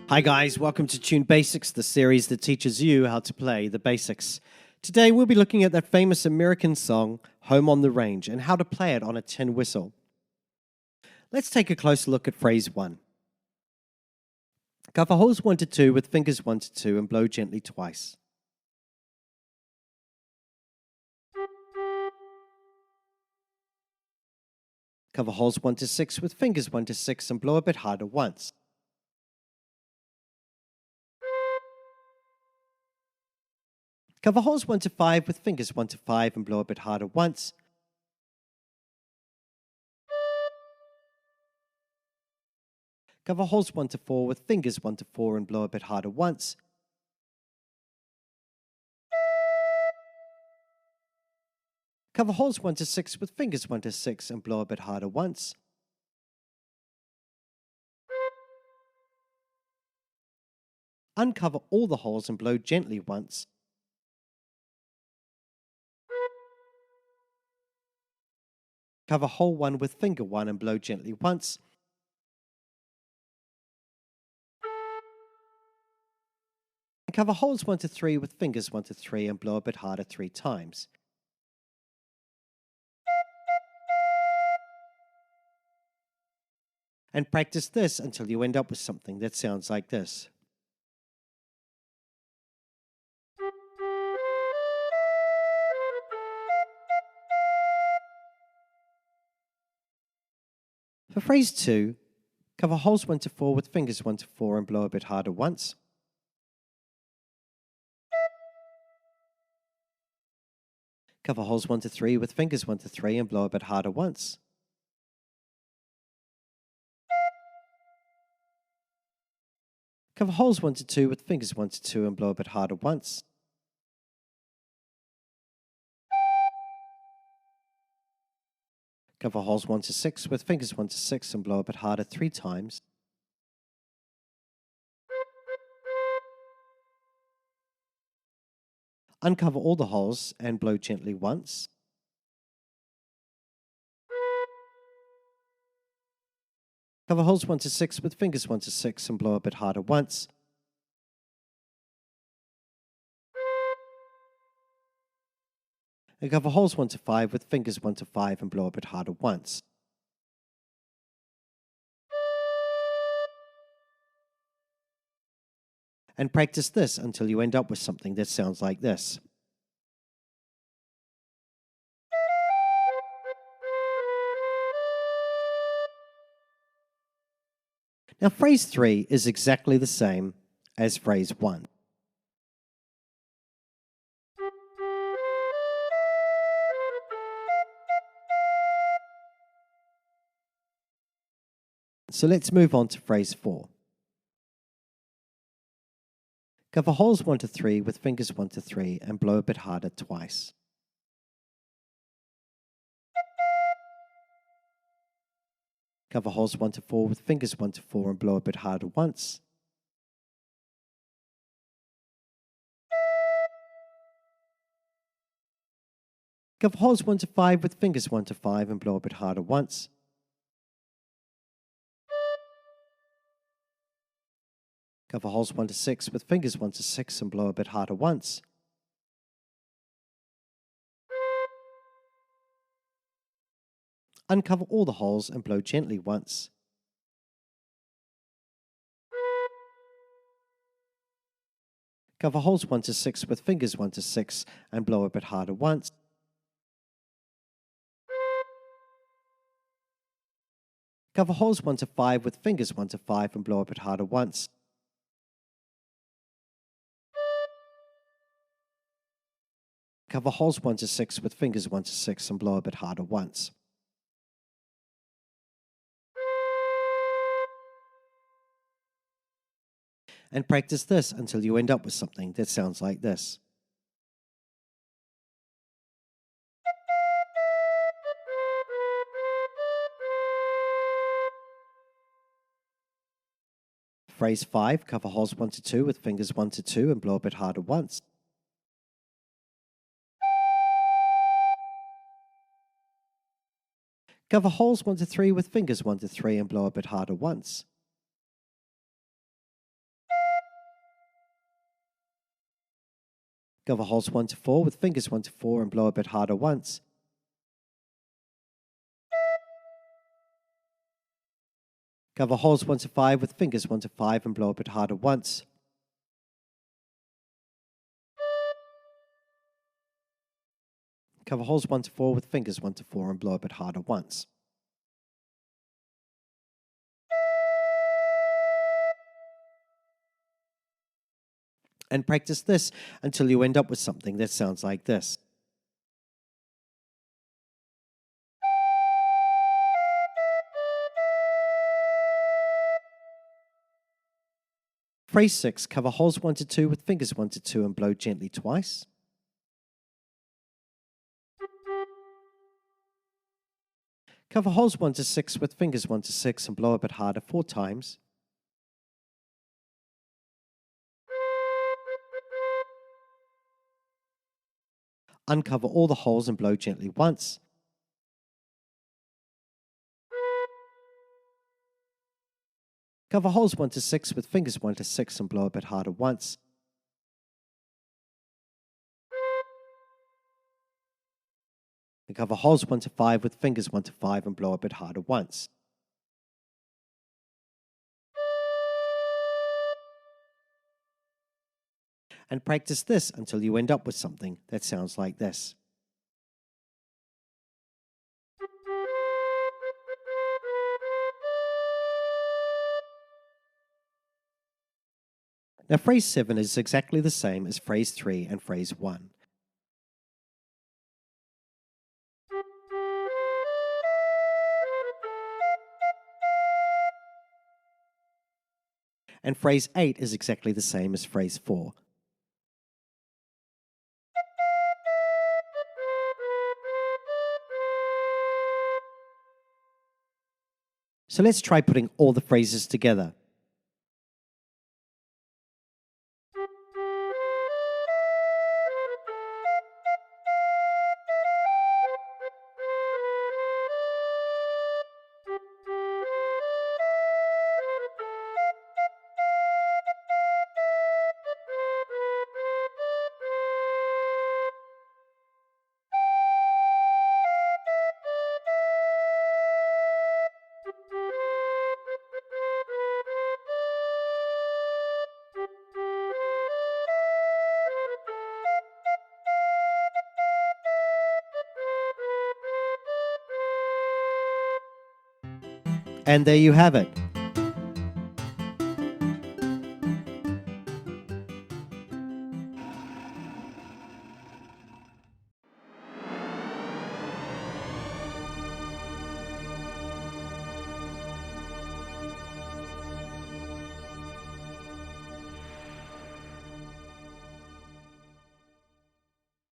Hi guys, welcome to Tune Basics, the series that teaches you how to play the basics. Today we'll be looking at that famous American song, Home on the Range, and how to play it on a tin whistle. Let's take a closer look at phrase 1. Cover holes 1 to 2 with fingers 1 to 2 and blow gently twice. Cover holes 1 to 6 with fingers 1 to 6 and blow a bit harder once. Cover holes 1 to 5 with fingers 1 to 5 and blow a bit harder once. Cover holes 1 to 4 with fingers 1 to 4 and blow a bit harder once. Cover holes 1 to 6 with fingers 1 to 6 and blow a bit harder once. Uncover all the holes and blow gently once. Cover hole 1 with finger 1 and blow gently once. And cover holes 1 to 3 with fingers 1 to 3 and blow a bit harder 3 times. And practice this until you end up with something that sounds like this. For phrase 2, cover holes 1 to 4 with fingers 1 to 4 and blow a bit harder once. Cover holes 1 to 3 with fingers 1 to 3 and blow a bit harder once. Cover holes 1 to 2 with fingers 1 to 2 and blow a bit harder once. Cover holes 1 to 6 with fingers 1 to 6 and blow a bit harder 3 times. Uncover all the holes and blow gently once. Cover holes 1 to 6 with fingers 1 to 6 and blow a bit harder once. And cover holes 1 to 5 with fingers 1 to 5 and blow a bit harder once. And practice this until you end up with something that sounds like this. Now phrase 3 is exactly the same as phrase 1. So let's move on to phrase 4. Cover holes 1 to 3 with fingers 1 to 3 and blow a bit harder twice. Cover holes 1 to 4 with fingers 1 to 4 and blow a bit harder once. Cover holes 1 to 5 with fingers 1 to 5 and blow a bit harder once. Cover holes 1 to 6 with fingers 1 to 6 and blow a bit harder once. Uncover all the holes and blow gently once. Cover holes 1 to 6 with fingers 1 to 6 and blow a bit harder once. Cover holes 1 to 5 with fingers 1 to 5 and blow a bit harder once. Cover holes 1 to 6 with fingers 1 to 6 and blow a bit harder once. And practice this until you end up with something that sounds like this. Phrase 5, cover holes 1 to 2 with fingers 1 to 2 and blow a bit harder once. Cover holes 1 to 3 with fingers 1 to 3 and blow a bit harder once. Cover holes 1 to 4 with fingers 1 to 4 and blow a bit harder once. Cover holes 1 to 5 with fingers 1 to 5 and blow a bit harder once. Cover holes 1 to 4 with fingers 1 to 4 and blow a bit harder once. And practice this until you end up with something that sounds like this. Phrase 6, cover holes 1 to 2 with fingers 1 to 2 and blow gently twice. Cover holes 1 to 6 with fingers 1 to 6 and blow a bit harder 4 times. Uncover all the holes and blow gently once. Cover holes 1 to 6 with fingers 1 to 6 and blow a bit harder once. And cover holes 1 to 5 with fingers 1 to 5 and blow a bit harder once. And practice this until you end up with something that sounds like this. Now, phrase 7 is exactly the same as phrase 3 and phrase 1. And phrase 8 is exactly the same as phrase 4. So let's try putting all the phrases together. And there you have it.